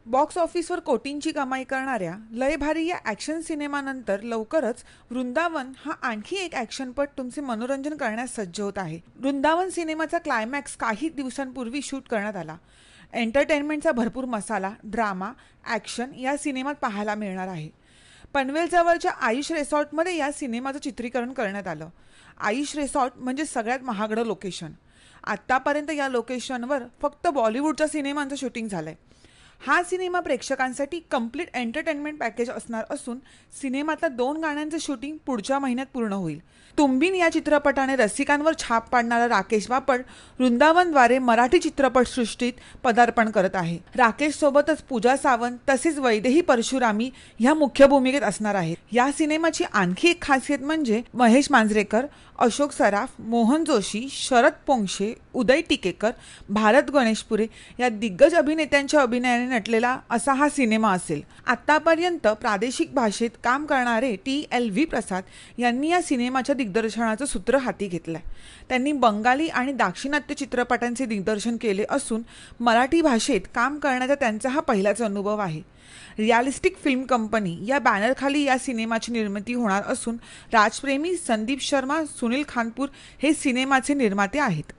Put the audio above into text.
Box ऑफिसवर कोटींची कमाई करणाऱ्या लय भारी या ॲक्शन सिनेमानंतर लवकरच वृंदावन हा आणखी एक ॲक्शनपट तुमचे मनोरंजन करण्यास सज्ज होत आहे. वृंदावन सिनेमाचा क्लायमॅक्स काही दिवसांपूर्वी शूट करण्यात आला. एंटरटेनमेंटचा भरपूर मसाला, ड्रामा, ॲक्शन या सिनेमात पाहायला मिळणार आहे. पनवेलजवळच्या आयुष रिसॉर्टमध्ये या सिनेमाचं चित्रीकरण करण्यात आलं. आयुष रिसॉर्ट म्हणजे सगळ्यात महागडं लोकेशन. आत्तापर्यंत या लोकेशनवर फक्त बॉलिवूडच्या सिनेमांचं शूटिंग झालंय. हा सिनेमा प्रेक्षकांसाठी कंप्लीट एंटरटेनमेंट पॅकेज असणार असून सिनेमातल्या 2 गाण्यांचं शूटिंग पुढच्या महिन्यात पूर्ण होईल. तुंबीन या चित्रपटाने रसिकांवर छाप पाडणारा राकेश बापट वृंदावनद्वारे मराठी चित्रपटसृष्टीत पदार्पण करत आहे. राकेश सोबतच पूजा सावंत तसेच वैदेही परशुरामी ह्या मुख्य भूमिकेत असणार आहेत. या सिनेमाची आणखी एक खासियत म्हणजे महेश मांजरेकर, अशोक सराफ, मोहन जोशी, शरद पोंक्षे, उदय टिकेकर, भारत गणेशपुरे या दिग्गज अभिनेत्यांच्या अभिनयाने नटलेला असा हा सिनेमा असेल. आतापर्यंत प्रादेशिक भाषेत काम करणारे TLV प्रसाद यांनी या सिनेमाच्या दिग्दर्शनाचं सूत्र हाती घेतलंय. त्यांनी बंगाली आणि दाक्षिणात्य चित्रपटांचे दिग्दर्शन केले असून मराठी भाषेत काम करण्याचा त्यांचा हा पहिलाच अनुभव आहे. रिअलिस्टिक फिल्म कंपनी या बॅनरखाली या सिनेमाची निर्मिती होणार असून राजप्रेमी, संदीप शर्मा, सुनील खानपूर हे सिनेमाचे निर्माते आहेत.